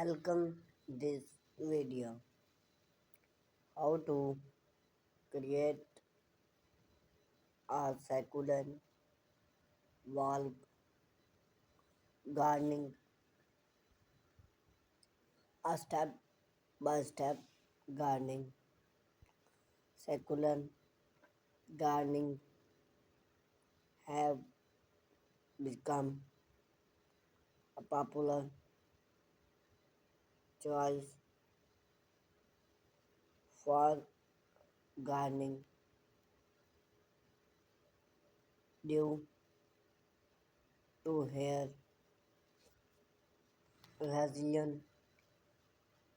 Welcome this video how to create a succulent wall gardening, a step by step gardening. Succulent gardening have become a popular choice for gardening due to their resilient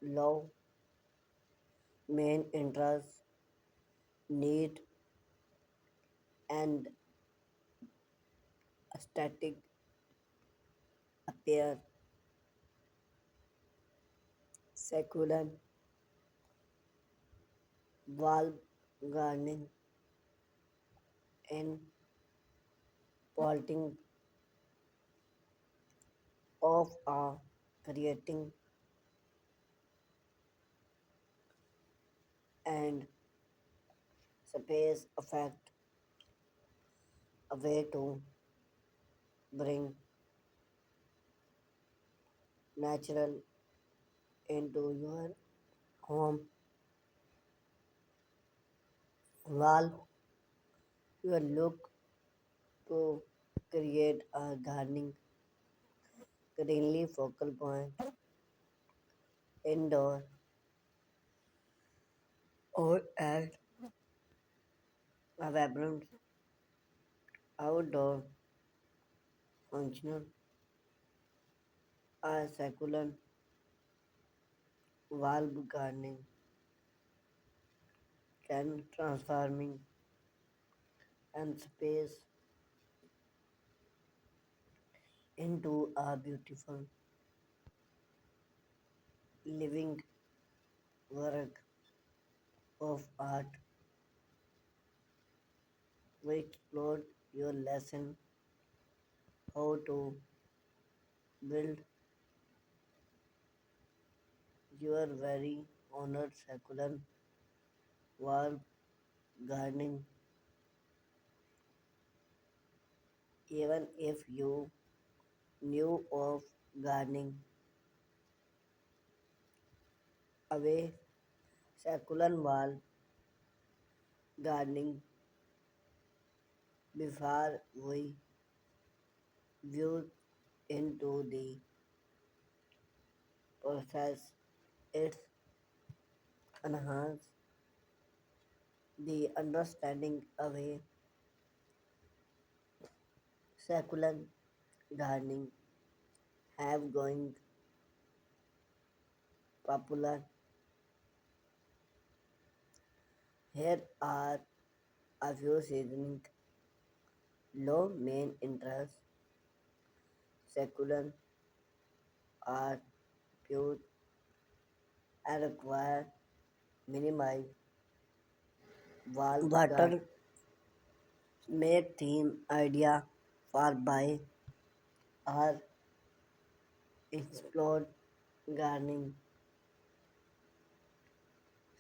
low main interest need and aesthetic appear. Succulent wall gardening and potting of are creating and space affect a way to bring natural into your home while you look to create a gardening greenly focal point indoor or add a vibrant outdoor functional a succulent valve gardening can transforming and space into a beautiful living work of art. We explored your lesson how to build your very honored succulent wall gardening. Even if you knew of gardening away succulent wall gardening before we viewed into the process, it enhances the understanding away succulent gardening have going popular. Here are a few seasoning low main interest succulent are pure and require minimize water make theme idea for buy or explode gardening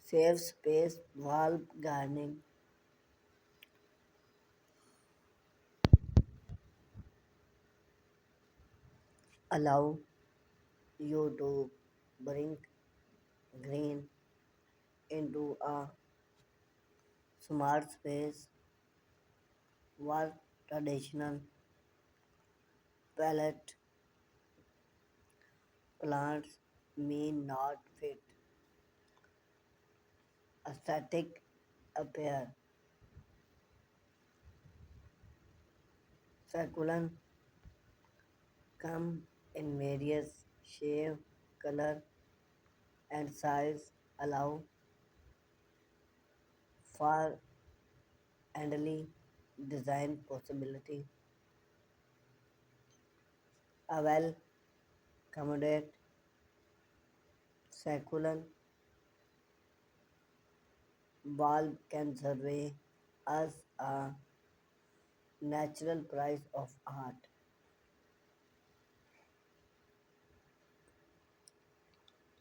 save space wall gardening allow you to bring green into a smart space where traditional palette plants may not fit aesthetic appear. Succulent come in various shape, color, and size, allow for endless design possibility. A well accommodated succulent bulb can serve as a natural price of art.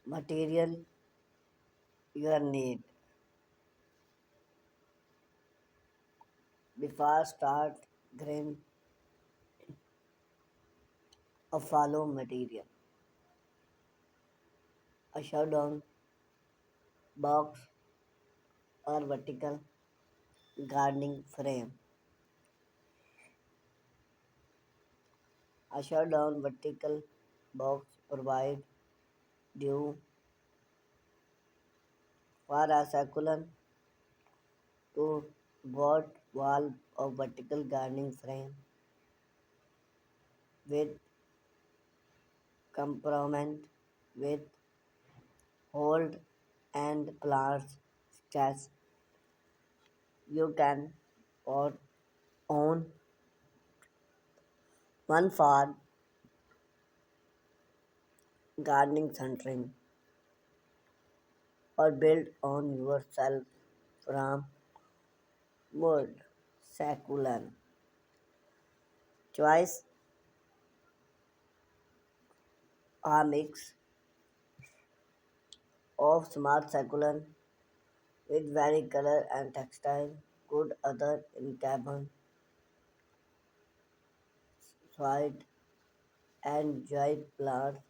Material you need. Before start grain or follow material. A showdown box or vertical gardening frame. A showdown vertical box provide due for a succulent to what wall of vertical gardening frame with compartment with hold and plants stats you can put on one for gardening centering or build on yourself from wood. Succulent choice a mix of smart succulent with varied color and textile, good other in carbon, soil and dried plants.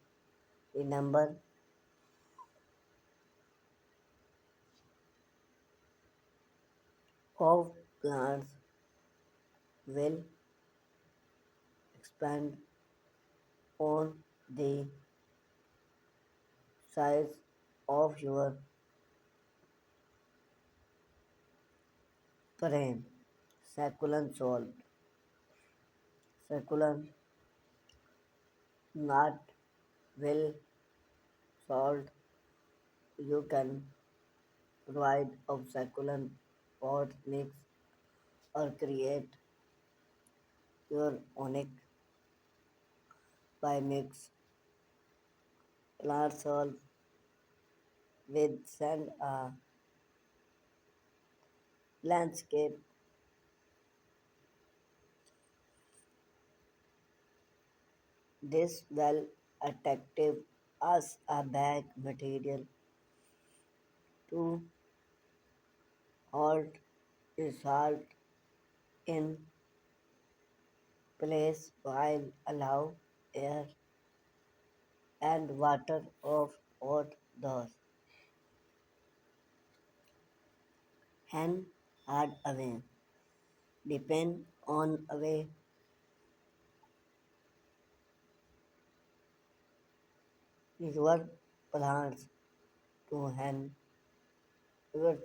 Remember, of plants will expand on the size of your frame. Succulent salt. Succulent not will salt. You can provide of succulent pot mix or create your own by mix plant salt with sand landscape. This well attractive as a bag material to hold the salt in place while allow air and water of outdoors and hard away. Depend on away your plants to hand your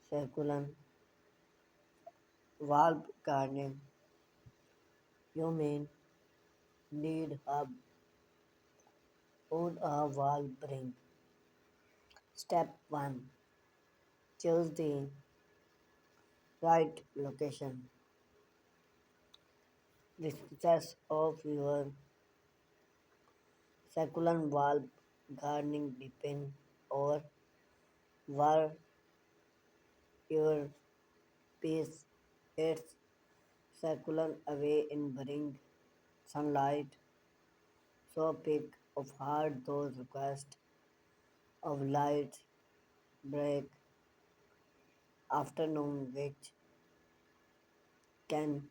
circular valve garden. You may need a wood or wall bring. Step 1. Choose the right location. The success of your succulent wall gardening depends on where your piece its succulent away in bring sunlight. So pick of hard those request of light break afternoon which can